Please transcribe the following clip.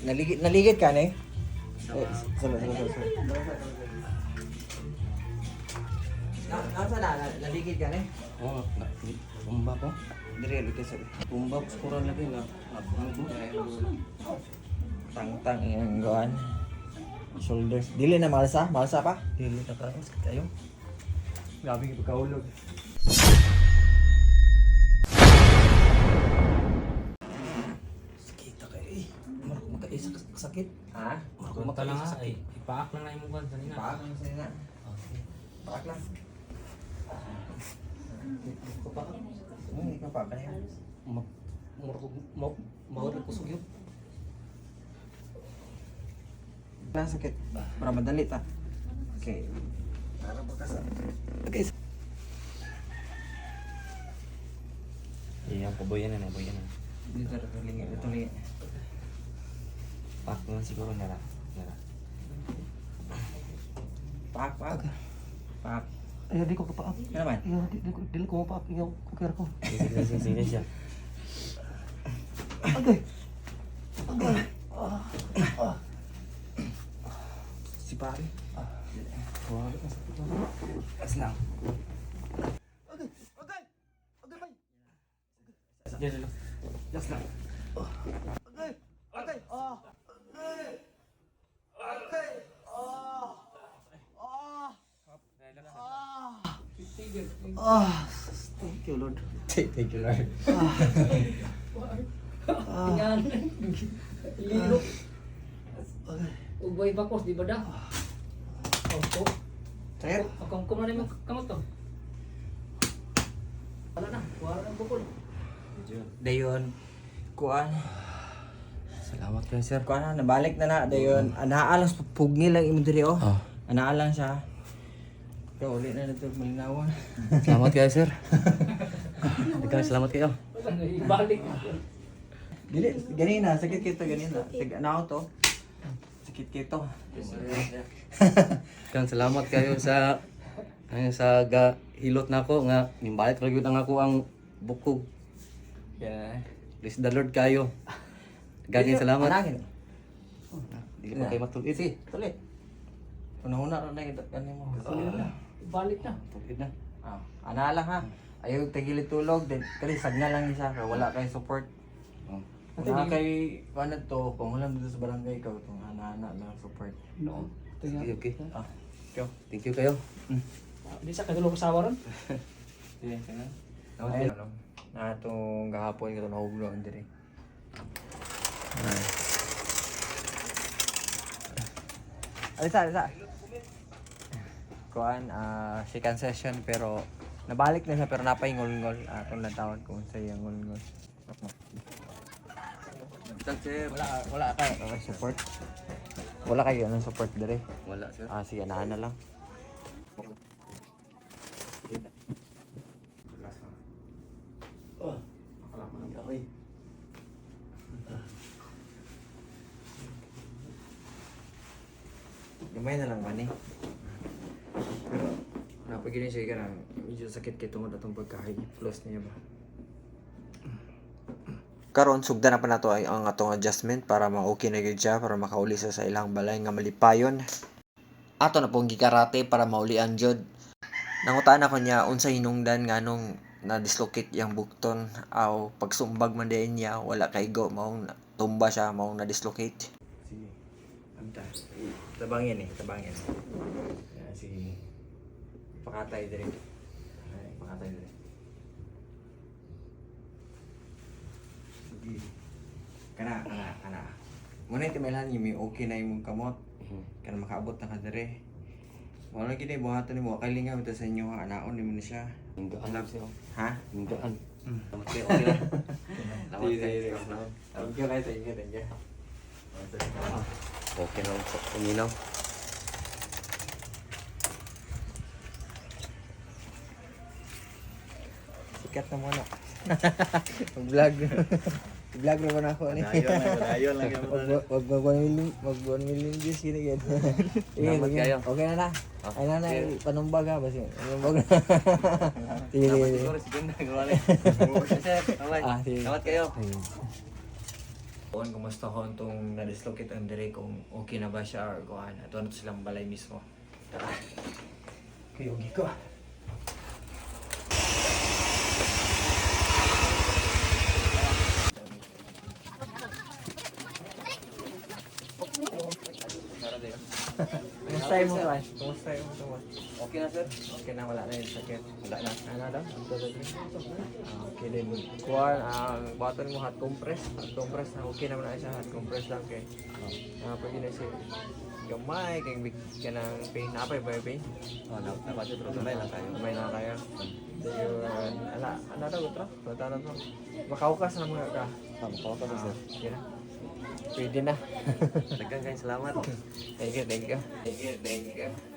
Naligid ka na eh? Nasa naligid ka na eh? Oo, tumba ko. Dire, luti sa Tumba ko kurang lagi na. tang yung gawan. Shoulders. Dili na malsa? Malsa pa? Dili na karon sakit kayo. Grabe yung pagkaulog. Sakit kayo eh. Marok makaisa sakit. Ha? Marok makaisa sakit. Ipaak lang na imong kan kanina. Paak lang sa'yo na. Okay. Paak lang. Ko pa. Hindi ka pa ba yan? Mawala ko sugyo. Wala sakit. Para madali ta. Okay. Para bakas. Okay. Iya, paboyan na, paboyan na. Dito rin tulingi. Ito tulingi. Pak naman siguro nara. Nara. Paak, paak. Paak. Ay, di ko kapaak. Ano naman? Dili ko mapaak. Ikaw, kukira ko. Sige siya. Agay. Agay. Si pare. Wala ka sakit lang. As lang. Okay. Okay. Okay, bye. Dili lang. Just lang. Okay. Okay. Oh. Okay. Okay. Oh. Oh. Oh. Thank you, Lord. Thank you, Lord. Yan. Lilo. Okay. Uboy bakos, di ba da? Opo. Sir? Akong kumana mo kamot to. Wala na, wala na bukol. Dayon. Kuan. Salamat kayo, sir. Kuan na, nabalik na na. Dayon. Anaalang pugni lang imo diri oh. Oh. Anaalang siya. Kaya uli na nato malinawan. Salamat kayo, sir. Ikaw, salamat kayo. Wala na, ibalik. Dili, ganina, sakit kito ganina. Sig ano to? Sakit kito. Kang salamat kayo sa hilot nako nga nimbalik ra gyud ang ako ang bukog. Yeah. Please the Lord kayo. Gagawin salamat. Anangin. Dili pa kayo matulid eh. Tuloy. Una-una ra na kita kanin mo. Tuloy na. Ibalik na. Tulid na. Ah, ana lang ha. Ayaw tagilid tulog, then kali sagna lang isa ka, wala kay support. Oh. Wala kay ano to, kung wala dito sa barangay ka, itong ana-ana lang support. No. Okay, okay. Ah, ikaw. Thank you kayo. Di sa katulog sa waron. Sige, sige. Ay, na itong gahapon ko nahuglo ang diri. Alisa, alisa. Kuan, second session pero nabalik na siya pero napaingol-ngol. Atong lang tawag kung sa iyang ngol-ngol. Wala ka support. Wala kayo anong support dire. Wala, sir. Sige, anahan na lang. Gamay na lang ba ni? Pero napaginin siya ka na medyo sakit kay tungod atong pagkain. Plus niya ba? Karon sugdan na pa nato ay ang atong adjustment para ma-okay na gyud siya para makauli siya sa ilang balay nga malipayon. Ato na pong gikarate para maulian jud. Nangutaan ako niya unsa hinungdan nganong na-dislocate yang bukton aw pagsumbag man din niya wala kay go maong tumba siya maong na-dislocate. Sige. Anta. Tabangin tabangin. Sige. Pakatay dire. Ay, pakatay dire. Sige. Kana. Muna itimelan yung may okay na yung kamot. Kana makaabot na ka dire. Wala gid buhatan nimo kay lingaw ito sa inyo ha. Anaon nimo na siya. Hinggaan lang siya. Ha? Hinggaan. Salamat kayo. Okay lang. Salamat kayo. Thank you guys. Thank you. Okay lang po. Uminaw. Sikat na muna. Mag-vlog. Vlog naman ako ni. Padayon lang yan. Wag 1 million views gini gan. Salamat kayo. Okay na na. Ay na na panumbag ha basi. Panumbag. Sige. Salamat siguro. Sige na. Gawa rin. Sir. Sige. Salamat kayo. Kung kumusta ko itong na-dislocate ang dire kung okay na ba siya or kung ano. Ito na silang balay mismo. Tara. Kuyugi ko. Kumusta mo ba? Kumusta mo ito? Okay na sir? Okay na, wala na yung sakit. Wala na. Ano daw? Okay din. Kuhan, ang button mo hot compress. Hot compress na okay naman na siya. Hot compress lang kay. Pwede na siya gamay. Kaya big ka ng pain. Napay ba yung pain? Napatid pero tumay lang tayo. Gamay na kaya. Yun. Ano daw ito? Ito na ito. Makaukas na mga ka. Pakaw ka na sir. Sige na. Pwede na. Daghang kayong salamat. Thank you, thank you. Thank you, thank you.